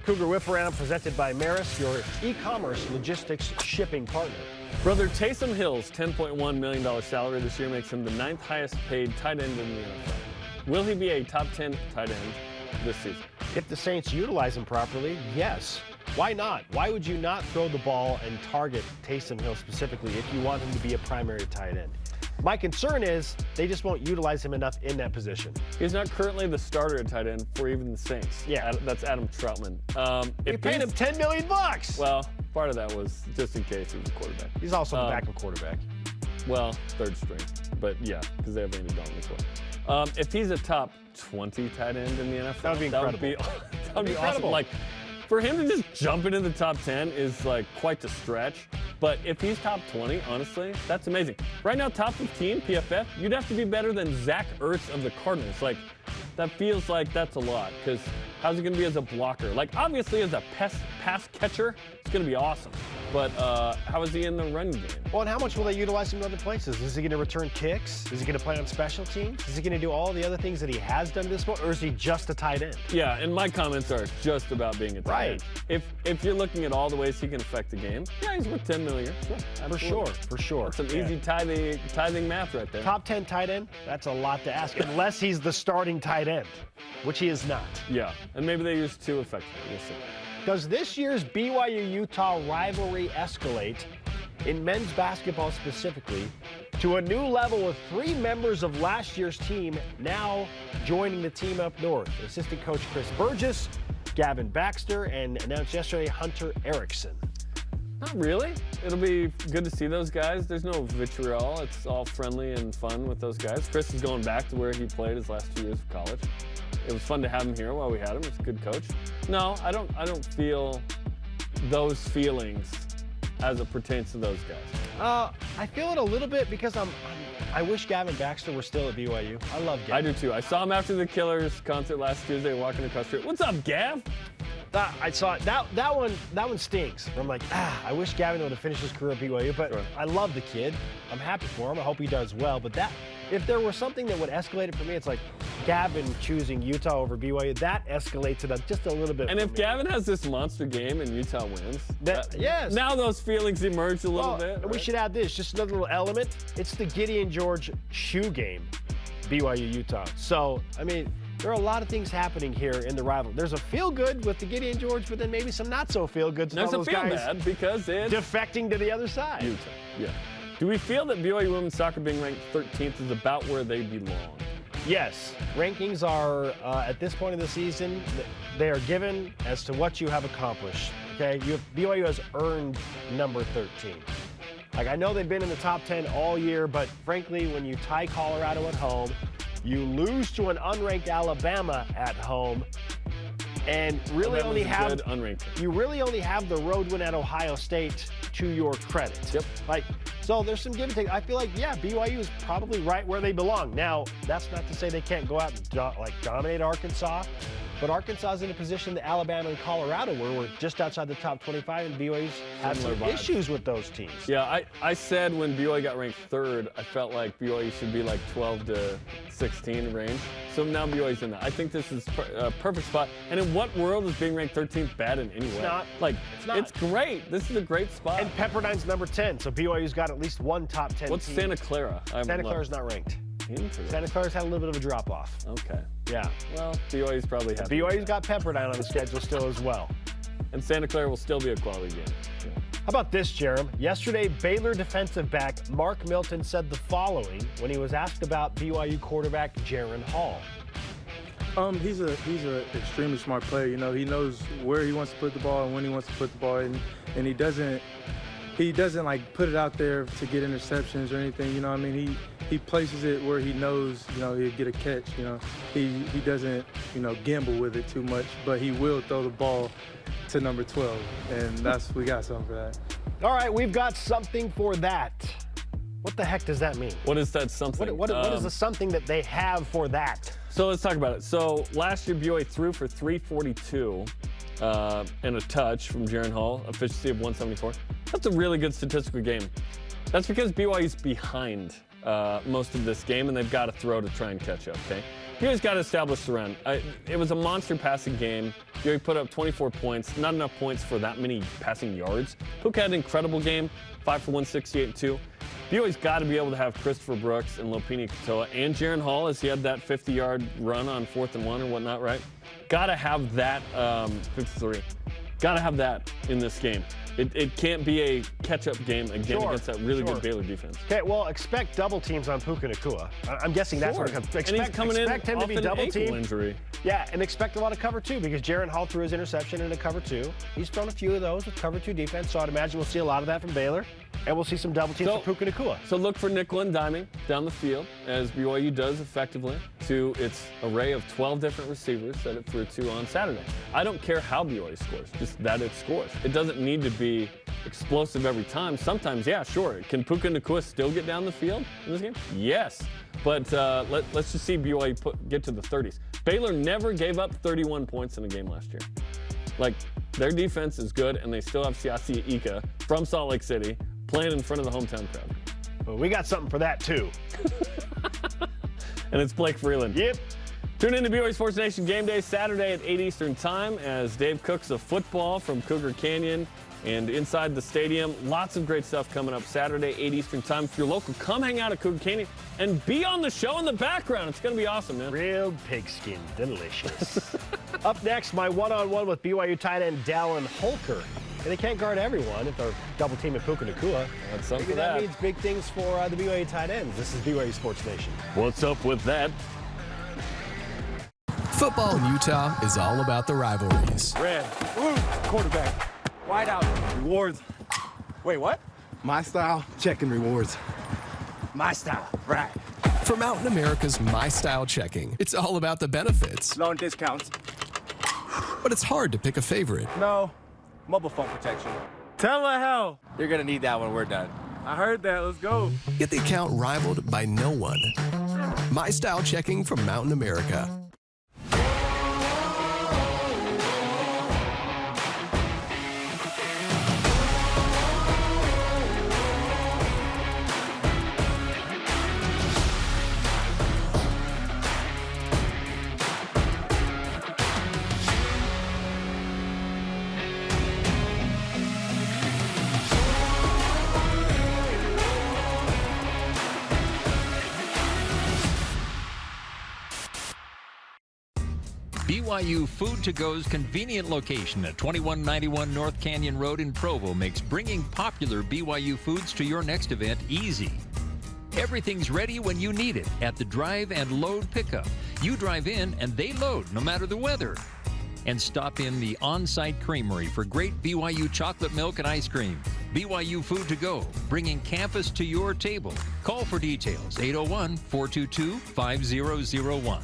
Cougar Whip Around presented by Maris, your e-commerce logistics shipping partner. Brother Taysom Hill's $10.1 million salary this year makes him the 9th highest paid tight end in the NFL. Will he be a top 10 tight end this season? If the Saints utilize him properly, yes. Why not? Why would you not throw the ball and target Taysom Hill specifically if you want him to be a primary tight end? My concern is they just won't utilize him enough in that position. He's not currently the starter at tight end for even the Saints. Yeah. That's Adam Troutman. You paid him $10 million. Well, part of that was just in case he was a quarterback. He's also the backup quarterback. Well, third string. But yeah, because they have Andy Dalton as well. If he's a top 20 tight end in the NFL, that would be incredible. That would be awesome. Like, for him to just jump into the top 10 is like quite the stretch. But if he's top 20, honestly, that's amazing. Right now, top 15 PFF, you'd have to be better than Zach Ertz of the Cardinals. Like, that feels like that's a lot, because how's he going to be as a blocker? Like, obviously, as a pass catcher, it's going to be awesome. But how is he in the run game? Well, and how much will they utilize him in other places? Is he going to return kicks? Is he going to play on special teams? Is he going to do all the other things that he has done this point, or is he just a tight end? Yeah, and my comments are just about being a tight end. If you're looking at all the ways he can affect the game, yeah, he's worth $10 million. Sure, for sure. That's some easy tithing math right there. Top 10 tight end? That's a lot to ask, unless he's the starting tight end, which he is not. Yeah, and maybe they use 2 effectively. We'll see. Does this year's BYU-Utah rivalry escalate, in men's basketball specifically, to a new level with 3 members of last year's team now joining the team up north? Assistant coach Chris Burgess, Gavin Baxter, and announced yesterday Hunter Erickson. Not really. It'll be good to see those guys. There's no vitriol. It's all friendly and fun with those guys. Chris is going back to where he played his last 2 years of college. It was fun to have him here while we had him. He's a good coach. No, I don't feel those feelings as it pertains to those guys. I feel it a little bit because I wish Gavin Baxter were still at BYU. I love Gavin. I do too. I saw him after the Killers concert last Tuesday walking across the street. What's up, Gav? I saw it. That one stings. I'm like, I wish Gavin would have finished his career at BYU, but I love the kid. I'm happy for him. I hope he does well. But if there was something that would escalate it for me, it's like Gavin choosing Utah over BYU. That escalates it up just a little bit. And if Gavin has this monster game and Utah wins, yes. Now those feelings emerge a little bit. Right? We should add this, just another little element. It's the Gideon George shoe game, BYU-Utah. So, I mean, there are a lot of things happening here in the rivalry. There's a feel-good with the Gideon George, but then maybe some not-so-feel-goods. There's all a those guys feel-bad because it's defecting to the other side. Utah, yeah. Do we feel that BYU women's soccer being ranked 13th is about where they belong? Yes. Rankings are, at this point of the season, they are given as to what you have accomplished. Okay? BYU has earned number 13. Like, I know they've been in the top 10 all year, but frankly, when you tie Colorado at home, you lose to an unranked Alabama at home, and really only have the road win at Ohio State to your credit. Yep. So there's some give and take. I feel like, yeah, BYU is probably right where they belong. Now, that's not to say they can't go out and dominate Arkansas, but Arkansas is in a position that Alabama and Colorado were. We're just outside the top 25, and BYU's had some issues with those teams. Yeah, I said when BYU got ranked 3rd, I felt like BYU should be like 12 to 16 range. So now BYU's in that. I think this is a perfect spot. And in what world is being ranked 13th bad in any way? It's not. It's not. It's great. This is a great spot. And Pepperdine's number 10, so BYU's got at least one top 10 What's team. Santa Clara? Santa Clara's not ranked. Santa Clara's had a little bit of a drop-off. Okay. Yeah. Well, BYU's probably happy. BYU's got Pepperdine on the schedule still as well. And Santa Clara will still be a quality game. Yeah. How about this, Jarom? Yesterday, Baylor defensive back Mark Milton said the following when he was asked about BYU quarterback Jaron Hall. He's a extremely smart player. You know, he knows where he wants to put the ball and when he wants to put the ball, and he doesn't like put it out there to get interceptions or anything. You know what I mean? He places it where he knows, you know, he'll get a catch. You know, he doesn't, you know, gamble with it too much, but he will throw the ball to number 12, and we got something for that. All right, we've got something for that. What the heck does that mean? What is that something? What is the something that they have for that? So let's talk about it. So last year, BYU threw for 342 and a touch from Jaron Hall, efficiency of 174. That's a really good statistical game. That's because BYU's behind most of this game, and they've got to throw to try and catch up, okay? BYU's got to establish the run. It was a monster passing game. BYU put up 24 points, not enough points for that many passing yards. Puka had an incredible game, 5 for 168 and 2. BYU's got to be able to have Christopher Brooks and Lopini Katoa and Jaron Hall, as he had that 50-yard run on 4th and 1 or whatnot, right? Got to have that 53. Got to have that in this game. It can't be a catch-up game again against that really good Baylor defense. Okay, well, expect double teams on Puka Nacua. I'm guessing that's what it comes. Expect him to be double teamed. Injury. Yeah, and expect a lot of cover 2 because Jaron Hall threw his interception into cover 2. He's thrown a few of those with cover 2 defense, so I'd imagine we'll see a lot of that from Baylor. And we'll see some double teams for Puka Nacua. So look for nickel and diming down the field, as BYU does effectively, to its array of 12 different receivers that it threw to on Saturday. I don't care how BYU scores, just that it scores. It doesn't need to be explosive every time. Sometimes, yeah, sure. Can Puka Nacua still get down the field in this game? Yes. But let's just see BYU get to the 30s. Baylor never gave up 31 points in a game last year. Like, their defense is good, and they still have Siasi Ika from Salt Lake City playing in front of the hometown crowd. Well, we got something for that, too. And it's Blake Freeland. Yep. Tune in to BYU Sports Nation Game Day Saturday at 8 Eastern Time as Dave cooks a football from Cougar Canyon and inside the stadium. Lots of great stuff coming up Saturday, 8 Eastern Time. If you're local, come hang out at Cougar Canyon and be on the show in the background. It's going to be awesome, man. Real pigskin. Delicious. Up next, my one-on-one with BYU tight end Dallin Holker. And they can't guard everyone if they're double teaming Puka Nacua. That's something for that means big things for the BYU tight ends. This is BYU Sports Nation. What's up with that? Football in Utah is all about the rivalries. Red. Woo. Quarterback. Wide out. Rewards. Wait, what? My style, checking rewards. My style, right. For Mountain America's My Style Checking, it's all about the benefits. Loan discounts. But it's hard to pick a favorite. No. Mobile phone protection. Telehealth. You're going to need that when we're done. I heard that. Let's go. Get the account rivaled by no one. My Style Checking from Mountain America. BYU Food to Go's convenient location at 2191 North Canyon Road in Provo makes bringing popular BYU foods to your next event easy. Everything's ready when you need it at the drive and load pickup. You drive in and they load no matter the weather. And stop in the on-site creamery for great BYU chocolate milk and ice cream. BYU Food to Go, bringing campus to your table. Call for details, 801-422-5001.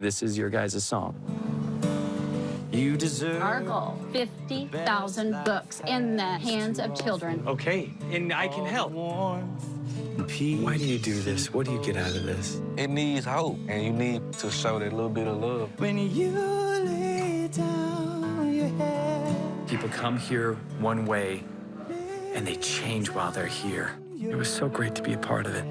This is your guys' song. You deserve... Our goal, 50,000 books in the hands of children. Okay, and I can help. Why do you do this? What do you get out of this? It needs hope, and you need to show that little bit of love. When you lay down your head. People come here one way, and they change while they're here. It was so great to be a part of it.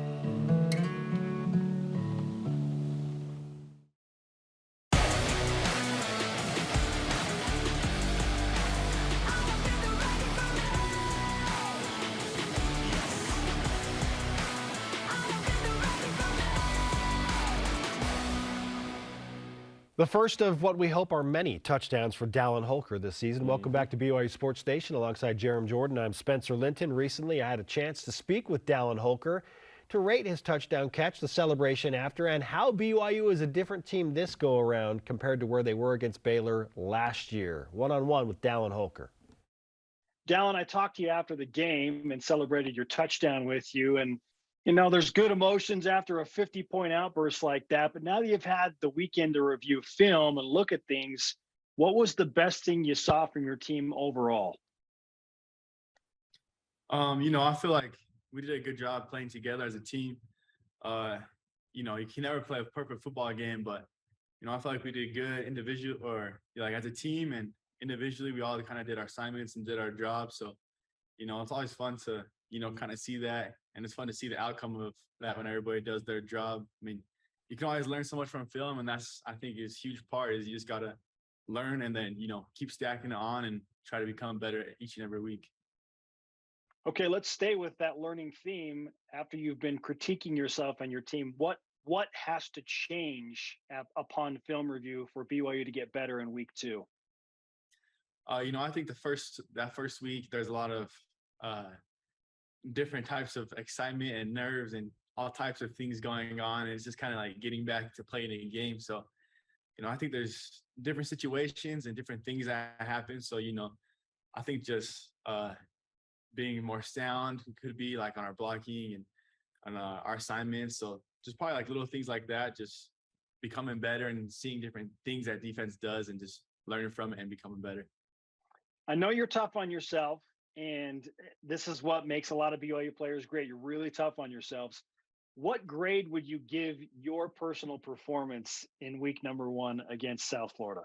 The first of what we hope are many touchdowns for Dallin Holker this season. Welcome back to BYU Sports Station alongside Jarom Jordan. I'm Spencer Linton. Recently, I had a chance to speak with Dallin Holker to rate his touchdown catch, the celebration after, and how BYU is a different team this go-around compared to where they were against Baylor last year. One-on-one with Dallin Holker. Dallin, I talked to you after the game and celebrated your touchdown with you, and you know, there's good emotions after a 50-point outburst like that, but now that you've had the weekend to review film and look at things, what was the best thing you saw from your team overall? You know, I feel like we did a good job playing together as a team. You know, you can never play a perfect football game, but, you know, I feel like we did good individual or like as a team, and individually we all kind of did our assignments and did our jobs. So, you know, it's always fun to kind of see that. And it's fun to see the outcome of that when everybody does their job. I mean, you can always learn so much from film, and that's, I think, is a huge part is you just got to learn and then, keep stacking it on and try to become better each and every week. Okay, let's stay with that learning theme. After you've been critiquing yourself and your team, what has to change upon film review for BYU to get better in week 2? I think that first week, there's a lot of different types of excitement and nerves and all types of things going on. And it's just kind of like getting back to playing a game. So, I think there's different situations and different things that happen. So, I think just being more sound could be like on our blocking and on our assignments. So just probably like little things like that, just becoming better and seeing different things that defense does and just learning from it and becoming better. I know you're tough on yourself, and this is what makes a lot of BYU players great. You're really tough on yourselves. What grade would you give your personal performance in week number 1 against South Florida?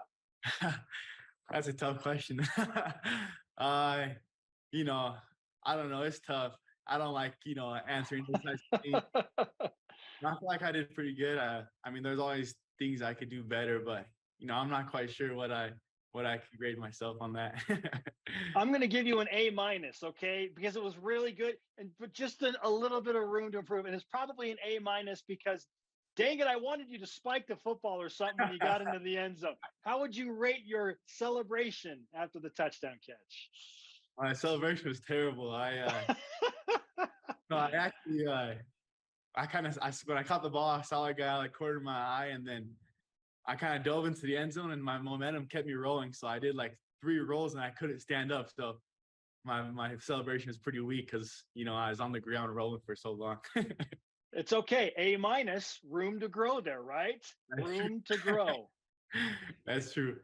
That's a tough question. I don't know. It's tough. I don't like, answering those types of things. I feel like I did pretty good. I mean, there's always things I could do better, but, I'm not quite sure what I could grade myself on that. I'm going to give you an A-, okay? Because it was really good, but just a little bit of room to improve. And it's probably an A- because, dang it, I wanted you to spike the football or something when you got into the end zone. How would you rate your celebration after the touchdown catch? My celebration was terrible. No, I actually, when I caught the ball, I saw a guy like cornered my eye, and then I kind of dove into the end zone, and my momentum kept me rolling. So I did like 3 rolls, and I couldn't stand up. So my celebration was pretty weak because, I was on the ground rolling for so long. It's okay. A-, room to grow there, right? That's room to grow. That's true.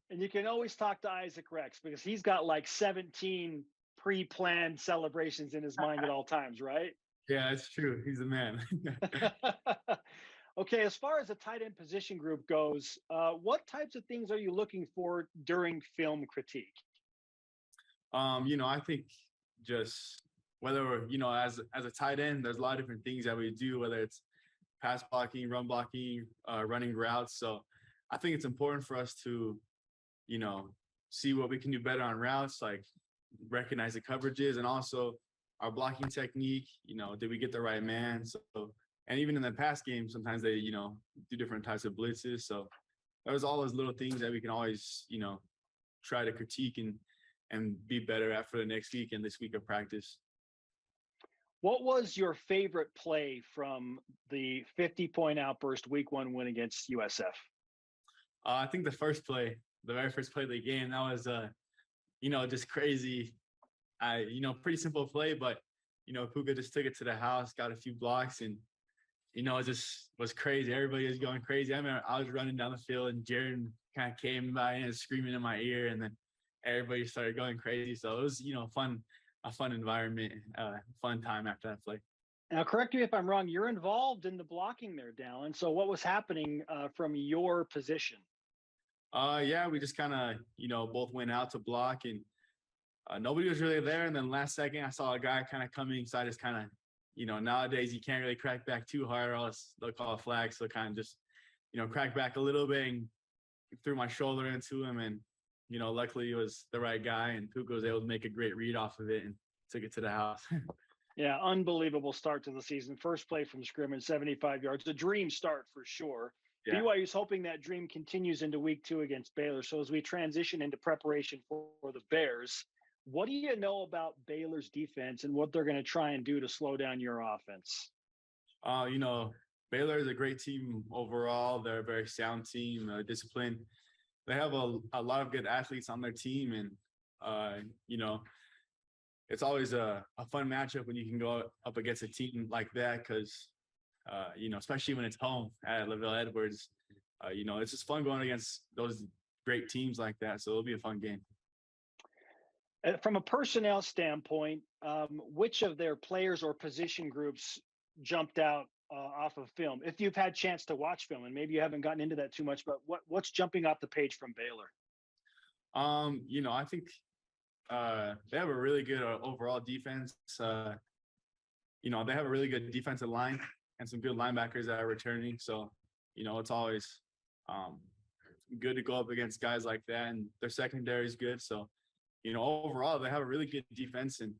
And you can always talk to Isaac Rex because he's got like 17 pre-planned celebrations in his mind at all times, right? Yeah, that's true. He's the man. Okay, as far as the tight end position group goes, what types of things are you looking for during film critique? I think just whether we're, as a tight end, there's a lot of different things that we do, whether it's pass blocking, run blocking, running routes. So I think it's important for us to, see what we can do better on routes, like recognize the coverages and also our blocking technique. Did we get the right man? So, and even in the past game, sometimes they, do different types of blitzes. So there's all those little things that we can always, try to critique and be better at for the next week and this week of practice. What was your favorite play from the 50-point outburst week 1 win against USF? I think the very first play of the game, that was, just crazy. Pretty simple play, but, Puka just took it to the house, got a few blocks, and, it just was crazy. Everybody was going crazy. I remember I was running down the field, and Jarom kind of came by and was screaming in my ear, and then everybody started going crazy. So it was, a fun environment, fun time after that play. Now, correct me if I'm wrong, you're involved in the blocking there, Dallin. So what was happening from your position? Yeah, we just kind of, both went out to block, and nobody was really there. And then last second, I saw a guy kind of coming. So I just kind of, nowadays you can't really crack back too hard or else they'll call a flag. So kind of just, crack back a little bit and threw my shoulder into him. And, luckily it was the right guy, and Puka was able to make a great read off of it and took it to the house. Yeah, unbelievable start to the season. First play from scrimmage, 75 yards. A dream start for sure. Yeah. BYU's hoping that dream continues into week 2 against Baylor. So as we transition into preparation for the Bears, what do you know about Baylor's defense and what they're going to try and do to slow down your offense? Baylor is a great team overall. They're a very sound team, disciplined. They have a lot of good athletes on their team. And, it's always a fun matchup when you can go up against a team like that because, especially when it's home at LaVelle Edwards, it's just fun going against those great teams like that. So it'll be a fun game. From a personnel standpoint, which of their players or position groups jumped out off of film? If you've had a chance to watch film, and maybe you haven't gotten into that too much, but what's jumping off the page from Baylor? I think they have a really good overall defense. they have a really good defensive line and some good linebackers that are returning. So, it's always good to go up against guys like that, and their secondary is good. So, overall, they have a really good defense, and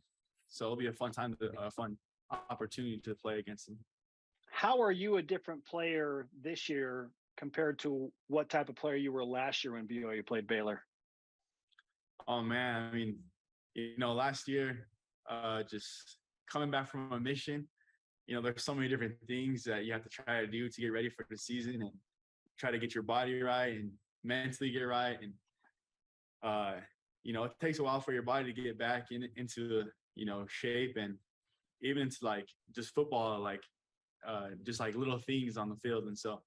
so it'll be a fun opportunity to play against them. How are you a different player this year compared to what type of player you were last year when BYU played Baylor? Oh man, I mean, last year, just coming back from a mission, there's so many different things that you have to try to do to get ready for the season and try to get your body right and mentally get right. And, it takes a while for your body to get back into, shape, and even into like just football, like just like little things on the field. And so,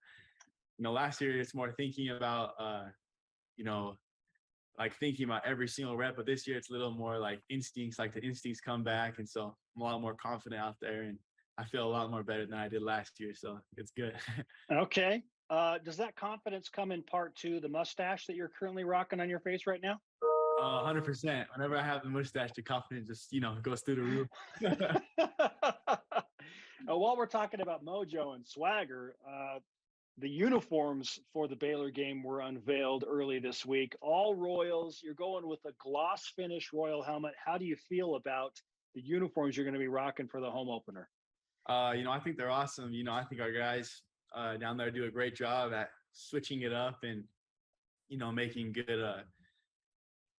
last year it's more thinking about, like thinking about every single rep, but this year it's a little more like instincts, like the instincts come back. And so I'm a lot more confident out there, and I feel a lot more better than I did last year. So it's good. Okay. Does that confidence come in part to the mustache that you're currently rocking on your face right now? 100%. Whenever I have the mustache, the confidence just, goes through the roof. While we're talking about mojo and swagger, the uniforms for the Baylor game were unveiled early this week. All Royals. You're going with a gloss finish Royal helmet. How do you feel about the uniforms you're going to be rocking for the home opener? I think they're awesome. I think our guys down there do a great job at switching it up and, making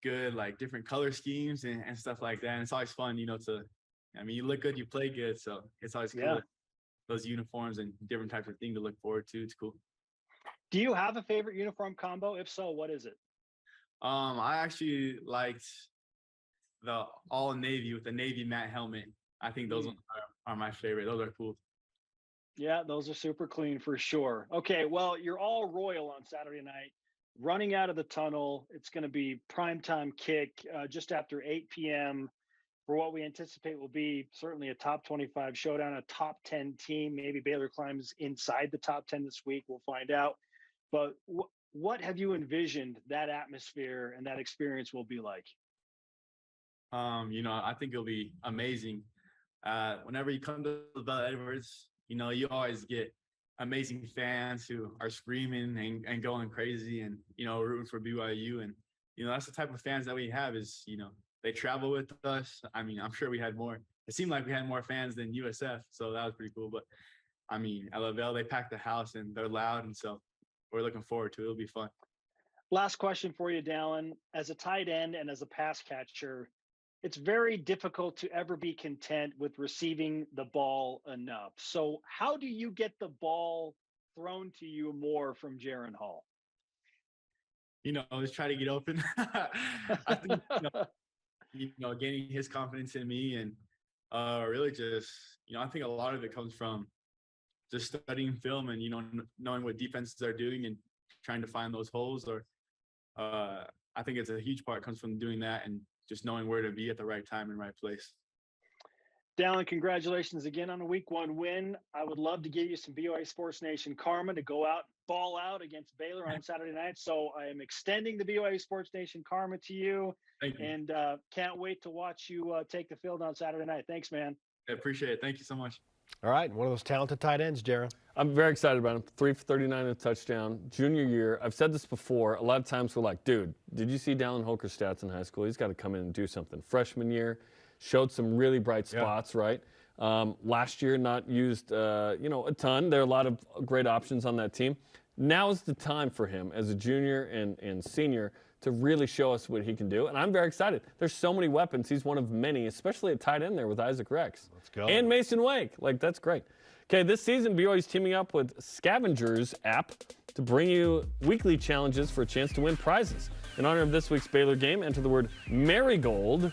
good like different color schemes and stuff like that. And it's always fun, you look good, you play good. So it's always cool. Yeah. Those uniforms and different types of things to look forward to. It's cool. Do you have a favorite uniform combo? If so, what is it? I actually liked the all navy with the navy matte helmet. I think those ones are my favorite. Those are cool. Yeah, those are super clean for sure. Okay, well, you're all Royal on Saturday night. Running out of the tunnel, it's going to be primetime kick just after 8 p.m. for what we anticipate will be certainly a top 25 showdown, a top 10 team. Maybe Baylor climbs inside the top 10 this week. We'll find out. But what have you envisioned that atmosphere and that experience will be like? I think it'll be amazing. Whenever you come to the Bell Edwards, you always get amazing fans who are screaming and going crazy and, rooting for BYU. And, that's the type of fans that we have is, they travel with us. I mean, I'm sure we had more. It seemed like we had more fans than USF, so that was pretty cool. But, I mean, at LaVelle, they packed the house and they're loud, and so we're looking forward to it. It'll be fun. Last question for you, Dallin. As a tight end and as a pass catcher, it's very difficult to ever be content with receiving the ball enough. So how do you get the ball thrown to you more from Jaron Hall? Just try to get open. I think, gaining his confidence in me and really just, I think a lot of it comes from just studying film and, knowing what defenses are doing and trying to find those holes. Or I think it's a huge part comes from doing that and just knowing where to be at the right time and right place. Dallin, congratulations again on a week 1 win. I would love to give you some BYU Sports Nation karma to go out, ball out against Baylor on Saturday night. So I am extending the BYU Sports Nation karma to you. Thank you. And can't wait to watch you take the field on Saturday night. Thanks, man. I appreciate it. Thank you so much. All right. One of those talented tight ends, Jarom. I'm very excited about him. 3 for 39 and a touchdown. Junior year. I've said this before. A lot of times we're like, dude, did you see Dallin Holker's stats in high school? He's got to come in and do something. Freshman year, showed some really bright spots, right? Last year, not used, a ton. There are a lot of great options on that team. Now is the time for him as a junior and senior to really show us what he can do. And I'm very excited. There's so many weapons. He's one of many, especially at tight end there with Isaac Rex. Let's go. And Mason Wake. That's great. Okay, this season, BYU is teaming up with Scavengers app to bring you weekly challenges for a chance to win prizes. In honor of this week's Baylor game, enter the word Marigold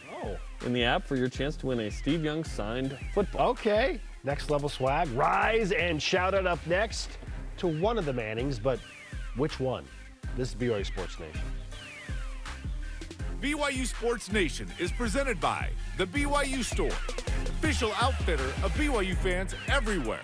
in the app for your chance to win a Steve Young signed football. Okay, next level swag. Rise and shout it up next to one of the Mannings, but which one? This is BYU Sports Nation. BYU Sports Nation is presented by the BYU Store, official outfitter of BYU fans everywhere.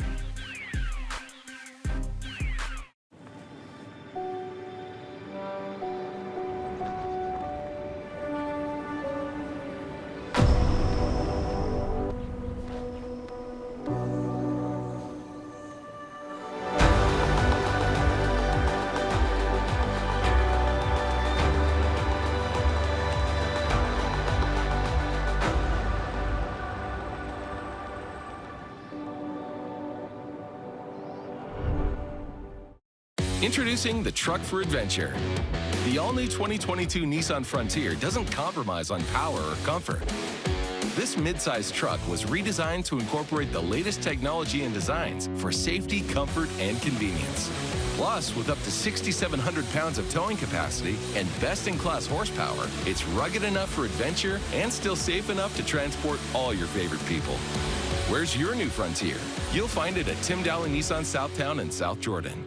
Introducing the truck for adventure. The all-new 2022 Nissan Frontier doesn't compromise on power or comfort. This midsize truck was redesigned to incorporate the latest technology and designs for safety, comfort, and convenience. Plus, with up to 6,700 pounds of towing capacity and best-in-class horsepower, it's rugged enough for adventure and still safe enough to transport all your favorite people. Where's your new Frontier? You'll find it at Tim Dallin Nissan Southtown and South Jordan.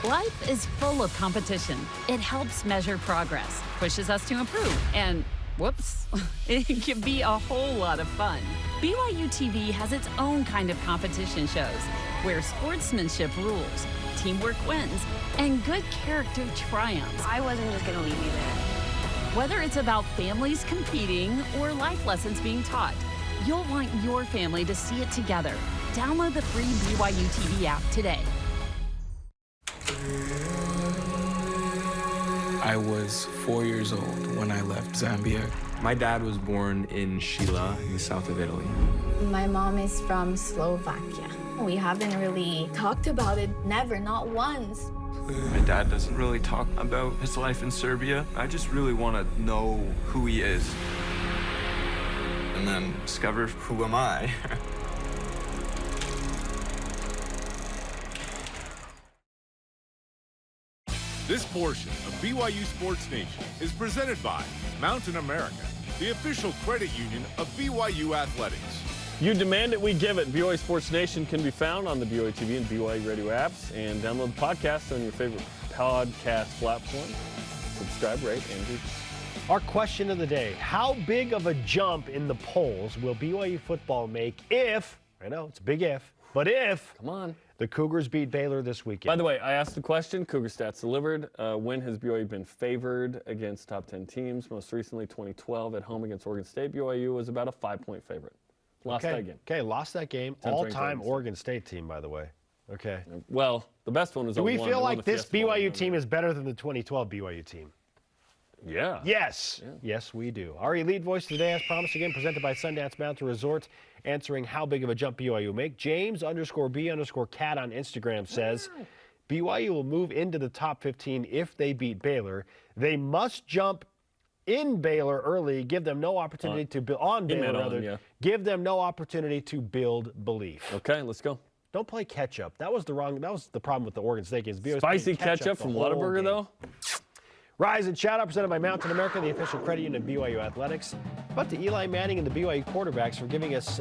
Life is full of competition. It helps measure progress, pushes us to improve, and whoops, it can be a whole lot of fun. BYU TV has its own kind of competition shows where sportsmanship rules, teamwork wins, and good character triumphs. I wasn't just going to leave you there. Whether it's about families competing or life lessons being taught, you'll want your family to see it together. Download the free BYU TV app today. I was 4 years old when I left Zambia. My dad was born in Sheila, in the south of Italy. My mom is from Slovakia. We haven't really talked about it, never, not once. My dad doesn't really talk about his life in Serbia. I just really want to know who he is. And then discover who am I. This portion of BYU Sports Nation is presented by Mountain America, the official credit union of BYU Athletics. You demand it, we give it. BYU Sports Nation can be found on the BYU TV and BYU Radio apps, and download the podcast on your favorite podcast platform. Subscribe, rate, and review. Our question of the day: how big of a jump in the polls will BYU football make if, I know it's a big if, but if, come on, the Cougars beat Baylor this weekend? By the way, I asked the question, Cougar Stats delivered. When has BYU been favored against top 10 teams? Most recently, 2012 at home against Oregon State. BYU was about a 5-point favorite. Lost that game. Okay, lost that game. All-time Oregon State team, by the way. Okay. Well, the best one was 0-1. Do we feel like this BYU team is better than the 2012 BYU team? Yeah. Yes. Yeah. Yes, we do. Our elite voice today, as promised, again, presented by Sundance Mountain Resort, answering how big of a jump BYU will make. James_B_cat on Instagram says, BYU will move into the top 15 if they beat Baylor. They must jump in Baylor early, give them no opportunity to build on Baylor, rather. Give them no opportunity to build belief. Okay, let's go. Don't play catch-up. That was the problem with the Oregon State games. Spicy ketchup from Whataburger, though? Rise and Shout Out, presented by Mountain America, the official credit union of BYU Athletics. But to Eli Manning and the BYU quarterbacks for giving us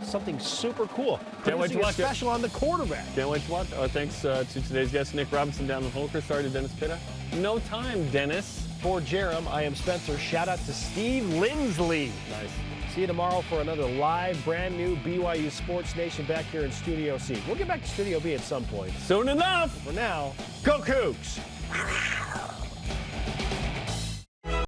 something super cool. Can't wait to watch it. Special on the quarterback. Can't wait to watch. Thanks to today's guests, Nick Robinson, Dallin Holker. Sorry to Dennis Pitta. No time, Dennis. For Jarom, I am Spencer. Shout out to Steve Lindsley. Nice. See you tomorrow for another live, brand new BYU Sports Nation back here in Studio C. We'll get back to Studio B at some point. Soon enough. For now, go Cougs!